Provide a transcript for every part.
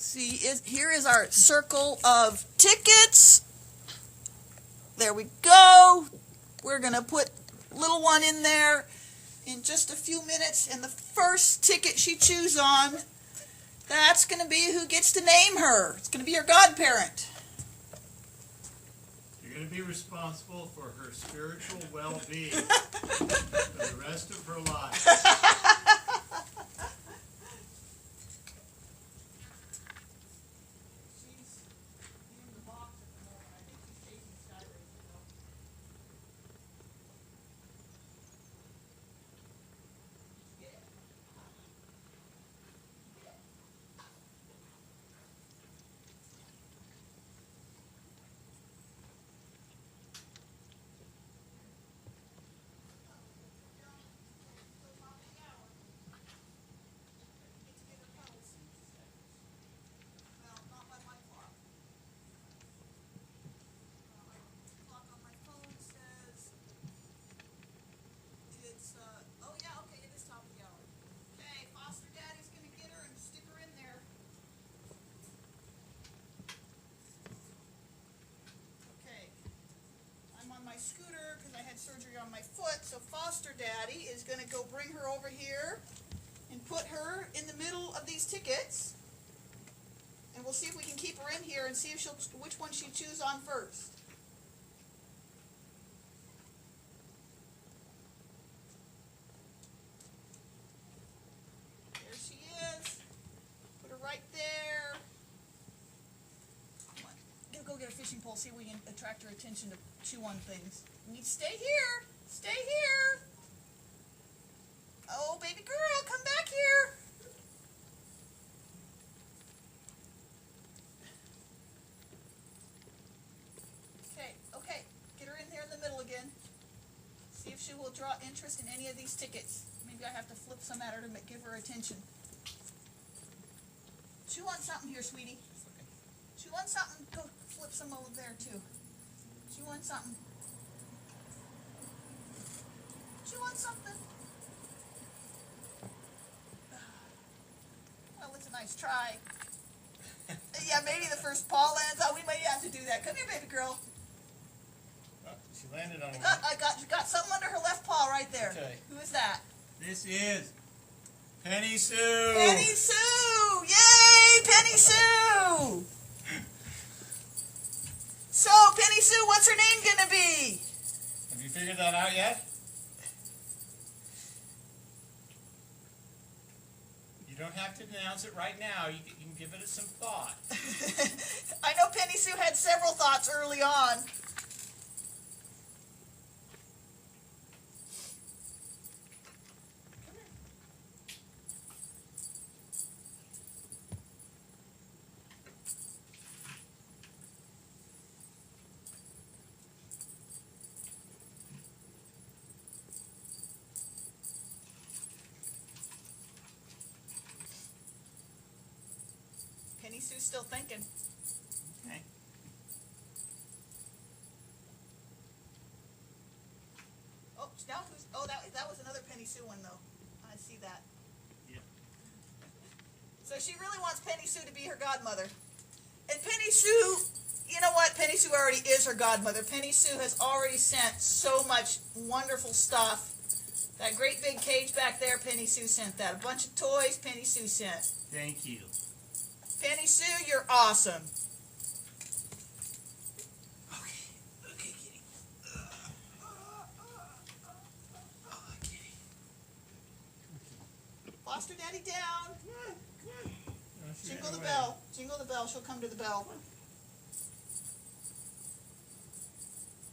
See, here is our circle of tickets. There we go. We're going to put little one in there in just a few minutes, and the first ticket she chews on, that's going to be who gets to name her. It's going to be her godparent. You're going to be responsible for her spiritual well-being for the rest of her life. Scooter because I had surgery on my foot, so Foster Daddy is going to go bring her over here and put her in the middle of these tickets, and we'll see if we can keep her in here and see if which one she chews on first. There she is. Put her right there. Come on. Go get a fishing pole, see if we can attract her attention to chew on things. You need to stay here. Stay here. Oh, baby girl, come back here. Okay. Get her in there in the middle again. See if she will draw interest in any of these tickets. Maybe I have to flip some at her to give her attention. Chew on something here, sweetie. Chew on something. Go flip some over there, too. Chew on something. Chew on something. Well, it's a nice try. Yeah, maybe the first paw lands. Oh, we may have to do that. Come here, baby girl. Oh, she landed on one. I got something under her left paw right there. Okay. Who is that? This is Penny Sue. Penny Sue! Yay, Penny Sue! So, Penny Sue, what's her name gonna be? Have you figured that out yet? You don't have to announce it right now. You can give it some thought. I know Penny Sue had several thoughts early on. Penny Sue's still thinking. Okay. Oh, now who's? Oh, that was another Penny Sue one though. I see that. Yeah. So she really wants Penny Sue to be her godmother. And Penny Sue, you know what? Penny Sue already is her godmother. Penny Sue has already sent so much wonderful stuff. That great big cage back there, Penny Sue sent that. A bunch of toys, Penny Sue sent. Thank you. Penny Sue, you're awesome. Okay, kitty. Kitty. Foster Daddy down. She Jingle ran the away. bell. Jingle the bell. She'll come to the bell.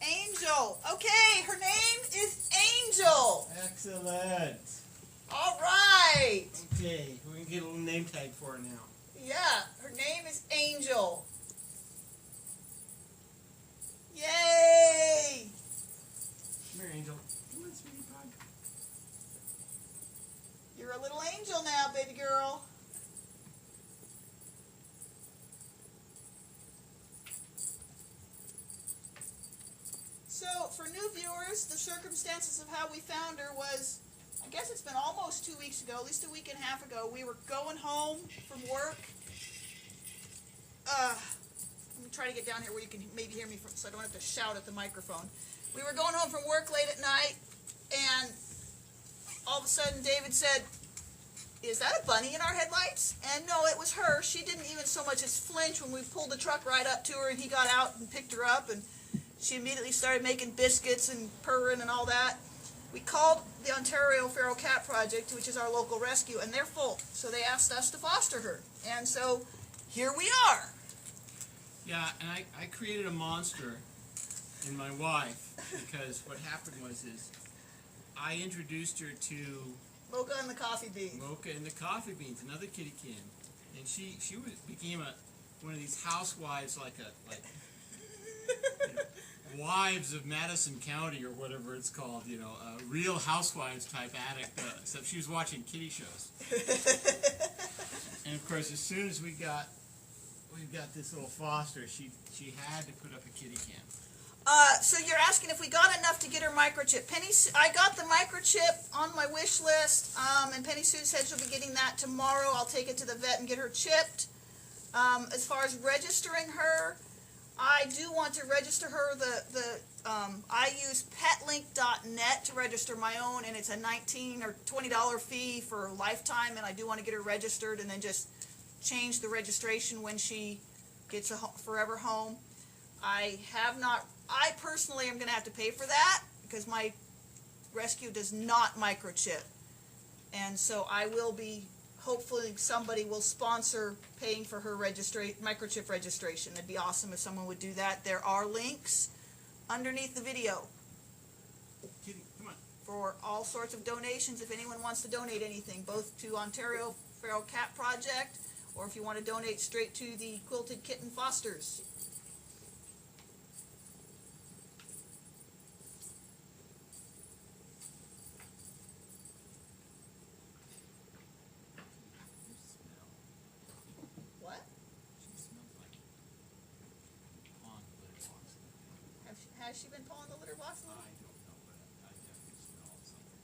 Angel. Okay, her name is Angel. Excellent. All right. Okay, we can get a little name tag for her now. Yeah, her name is Angel. Yay! Come here, Angel. Come on, sweetie pie. You're a little angel now, baby girl. So, for new viewers, the circumstances of how we found her was, I guess it's been almost 2 weeks ago, at least a week and a half ago. We were going home from work, let me try to get down here where you can maybe hear me so I don't have to shout at the microphone. We were going home from work late at night, and all of a sudden David said, "Is that a bunny in our headlights?" And no, it was her. She didn't even so much as flinch when we pulled the truck right up to her, and he got out and picked her up, and she immediately started making biscuits and purring and all that. We called the Ontario Feral Cat Project, which is our local rescue, and they're full. So they asked us to foster her. And so here we are. Yeah, and I created a monster in my wife because what happened was I introduced her to Mocha and the coffee bean. Mocha and the Coffee Beans, another kitty kin, and she became one of these housewives, like wives of Madison County or whatever it's called, Real Housewives type addict. Except she was watching kitty shows, and of course, as soon as we've got this little foster, she had to put up a kitty cam. So you're asking if we got enough to get her microchip. I got the microchip on my wish list, and Penny Sue said she'll be getting that tomorrow. I'll take it to the vet and get her chipped. As far as registering her, I do want to register her. I use petlink.net to register my own, and it's a $19 or $20 fee for a lifetime, and I do want to get her registered and then just change the registration when she gets a forever home. I personally am going to have to pay for that because my rescue does not microchip. And so I will be, hopefully somebody will sponsor paying for her microchip registration. It'd be awesome if someone would do that. There are links underneath the video Kitty, come on. for all sorts of donations if anyone wants to donate anything, both to Ontario Feral Cat Project or if you want to donate straight to the Quilted Kitten Fosters. What? She smells like pond litter box. Has she been pawing the litter box? I don't know, but I definitely smell something.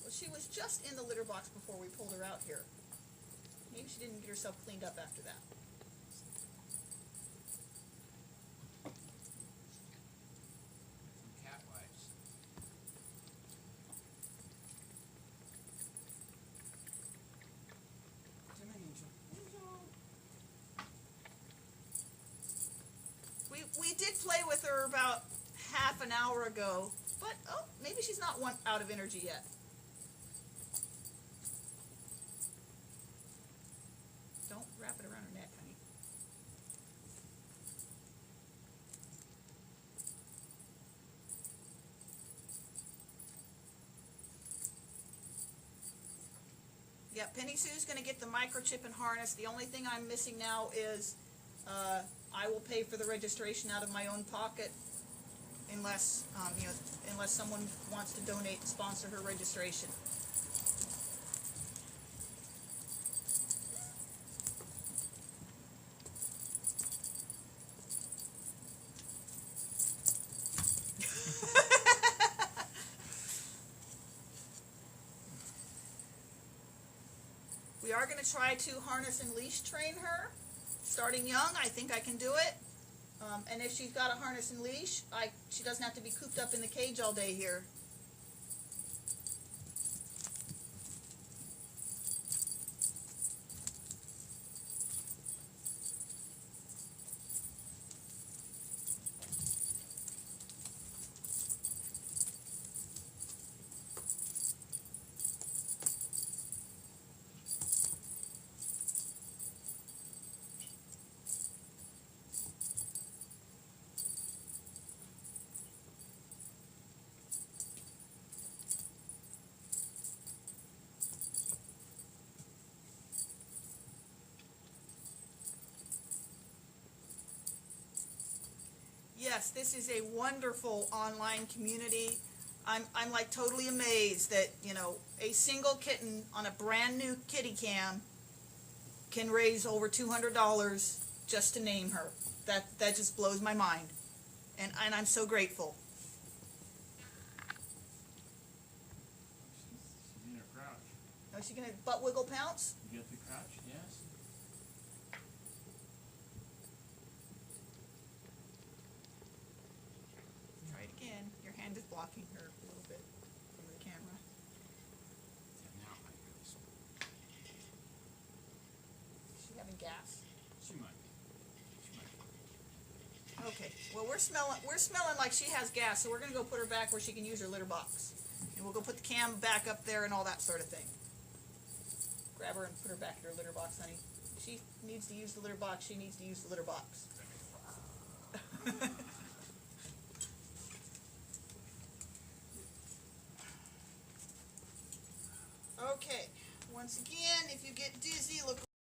Well, she was just in the litter box before we pulled her out here. Maybe she didn't get herself cleaned up after that. Some cat wipes. Come on, Angel. We did play with her about half an hour ago, but maybe she's not out of energy yet. Don't wrap it around her neck, honey. Yeah, Penny Sue's going to get the microchip and harness. The only thing I'm missing now is I will pay for the registration out of my own pocket, unless unless someone wants to donate and sponsor her registration. We are going to try to harness and leash train her. Starting young, I think I can do it. And if she's got a harness and leash, she doesn't have to be cooped up in the cage all day here. Yes, this is a wonderful online community. I'm like totally amazed that, a single kitten on a brand new kitty cam can raise over $200 just to name her. That just blows my mind. And I'm so grateful. She's in her crouch. Is she going to butt wiggle pounce? You get the crouch? Yes. gas? She might be. She might be. Okay, well, we're smelling like she has gas, so we're gonna go put her back where she can use her litter box. And we'll go put the cam back up there and all that sort of thing. Grab her and put her back in her litter box, honey. She needs to use the litter box, she needs to use the litter box. Okay, once again, if you get dizzy, look